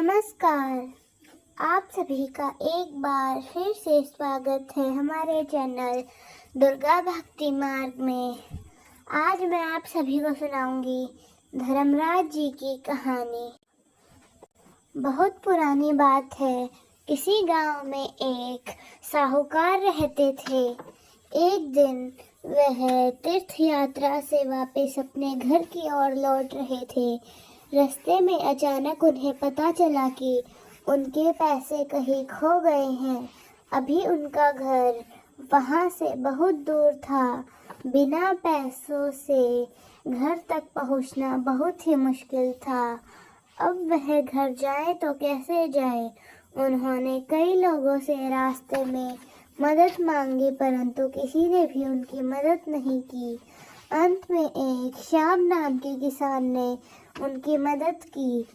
नमस्कार। आप सभी का एक बार फिर से स्वागत है हमारे चैनल दुर्गा भक्ति मार्ग में। आज मैं आप सभी को सुनाऊंगी धर्मराज जी की कहानी। बहुत पुरानी बात है। किसी गांव में एक साहूकार रहते थे। एक दिन वह तीर्थ यात्रा से वापस अपने घर की ओर लौट रहे थे। रास्ते में अचानक उन्हें पता चला कि उनके पैसे कहीं खो गए हैं। अभी उनका घर वहां से बहुत दूर था। बिना पैसों से घर तक पहुंचना बहुत ही मुश्किल था। अब वह घर जाए तो कैसे जाए। उन्होंने कई लोगों से रास्ते में मदद मांगी, परंतु किसी ने भी उनकी मदद नहीं की। अंत में एक श्याम नाम के किसान ने उनकी मदद की।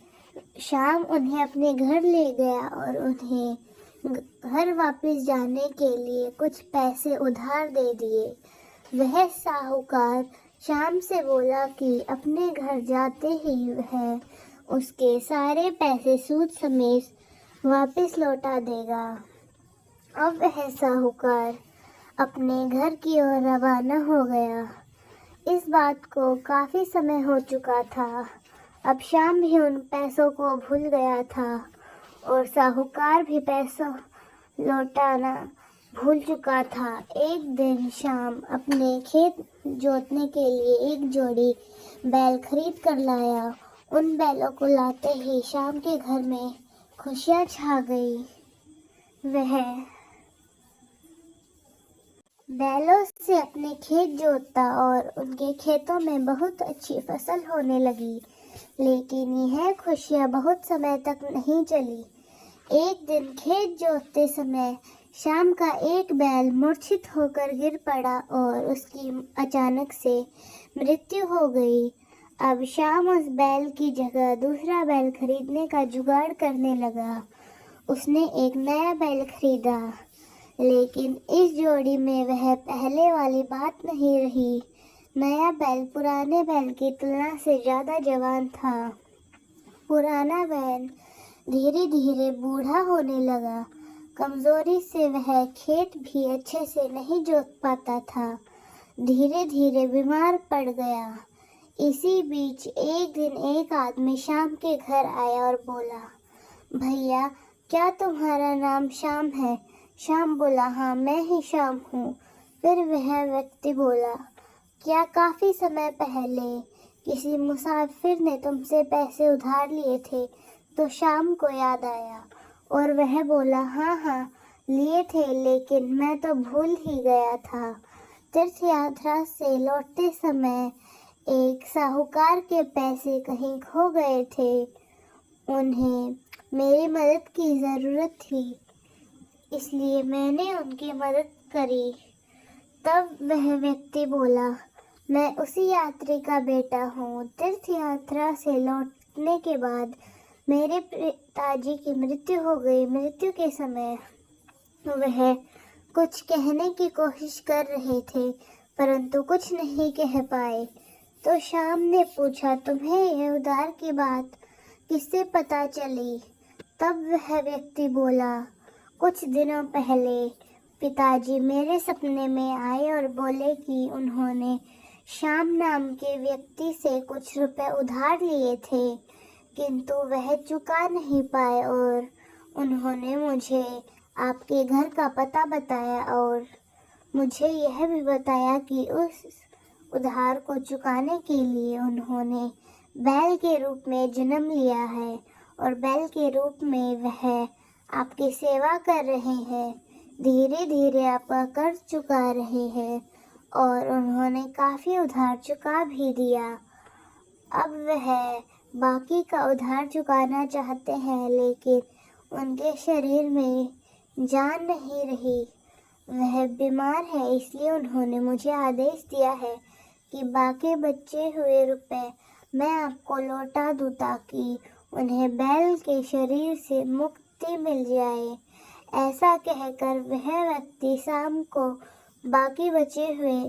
श्याम उन्हें अपने घर ले गया और उन्हें घर वापस जाने के लिए कुछ पैसे उधार दे दिए। वह साहूकार श्याम से बोला कि अपने घर जाते ही वह उसके सारे पैसे सूद समेत वापस लौटा देगा। अब वह साहूकार अपने घर की ओर रवाना हो गया। इस बात को काफी समय हो चुका था। अब श्याम भी उन पैसों को भूल गया था और साहूकार भी पैसों लौटाना भूल चुका था। एक दिन श्याम अपने खेत जोतने के लिए एक जोड़ी बैल खरीद कर लाया। उन बैलों को लाते ही श्याम के घर में खुशियां छा गई। वह बैलों से अपने खेत जोतता और उनके खेतों में बहुत अच्छी फसल होने लगी। लेकिन यह खुशियां बहुत समय तक नहीं चली। एक दिन खेत जोतते समय श्याम का एक बैल मूर्छित होकर गिर पड़ा और उसकी अचानक से मृत्यु हो गई। अब श्याम उस बैल की जगह दूसरा बैल खरीदने का जुगाड़ करने लगा। उसने एक नया बैल खरीदा, लेकिन इस जोड़ी में वह पहले वाली बात नहीं रही। नया बैल पुराने बैल की तुलना से ज्यादा जवान था। पुराना बैल धीरे धीरे बूढ़ा होने लगा। कमजोरी से वह खेत भी अच्छे से नहीं जोत पाता था। धीरे धीरे बीमार पड़ गया। इसी बीच एक दिन एक आदमी श्याम के घर आया और बोला, भैया, क्या तुम्हारा नाम श्याम है? श्याम बोला, हाँ, मैं ही श्याम हूँ। फिर वह व्यक्ति बोला, क्या काफी समय पहले किसी मुसाफिर ने तुमसे पैसे उधार लिए थे? तो श्याम को याद आया और वह बोला, हाँ, लिए थे, लेकिन मैं तो भूल ही गया था। तीर्थ यात्रा से लौटते समय एक साहूकार के पैसे कहीं खो गए थे। उन्हें मेरी मदद की जरूरत थी, इसलिए मैंने उनकी मदद करी। तब वह व्यक्ति बोला, मैं उसी यात्री का बेटा हूँ। तीर्थ यात्रा से लौटने के बाद मेरे पिताजी की मृत्यु हो गई। मृत्यु के समय वह कुछ कहने की कोशिश कर रहे थे, परंतु कुछ नहीं कह पाए। तो श्याम ने पूछा, तुम्हें यह उधार की बात किससे पता चली? तब वह व्यक्ति बोला, कुछ दिनों पहले पिताजी मेरे सपने में आए और बोले कि उन्होंने श्याम नाम के व्यक्ति से कुछ रुपए उधार लिए थे, किंतु वह चुका नहीं पाए और उन्होंने मुझे आपके घर का पता बताया और मुझे यह भी बताया कि उस उधार को चुकाने के लिए उन्होंने बैल के रूप में जन्म लिया है और बैल के रूप में वह आपकी सेवा कर रहे हैं। धीरे धीरे आपका कर्ज चुका रहे हैं और उन्होंने काफी उधार चुका भी दिया। अब वह बाकी का उधार चुकाना चाहते हैं, लेकिन उनके शरीर में जान नहीं रही। वह बीमार है, इसलिए उन्होंने मुझे आदेश दिया है कि बाकी बचे हुए रुपए मैं आपको लौटा दूं, ताकि उन्हें बैल के शरीर से मुक्ति मिल जाए। ऐसा कहकर वह व्यक्ति शाम को बाकी बचे हुए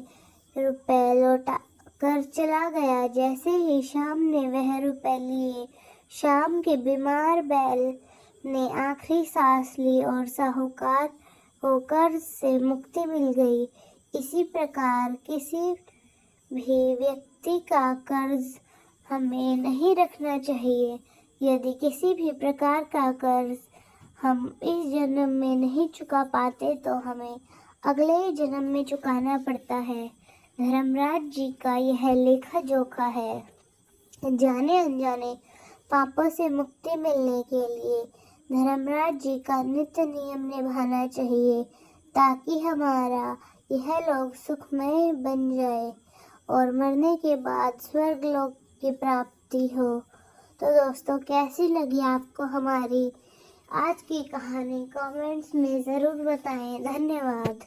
रुपए लौटा कर चला गया। जैसे ही श्याम ने वह रुपए लिए, शाम के बीमार बैल ने आखिरी सांस ली और साहूकार को कर्ज से मुक्ति मिल गई। इसी प्रकार किसी भी व्यक्ति का कर्ज हमें नहीं रखना चाहिए। यदि किसी भी प्रकार का कर्ज हम इस जन्म में नहीं चुका पाते तो हमें अगले जन्म में चुकाना पड़ता है। धर्मराज जी का यह लेखा जोखा है। जाने अनजाने पापों से मुक्ति मिलने के लिए धर्मराज जी का नित्य नियम निभाना चाहिए, ताकि हमारा यह लोक सुखमय बन जाए और मरने के बाद स्वर्ग लोक की प्राप्ति हो। तो दोस्तों, कैसी लगी आपको हमारी आज की कहानी? कमेंट्स में ज़रूर बताएं। धन्यवाद।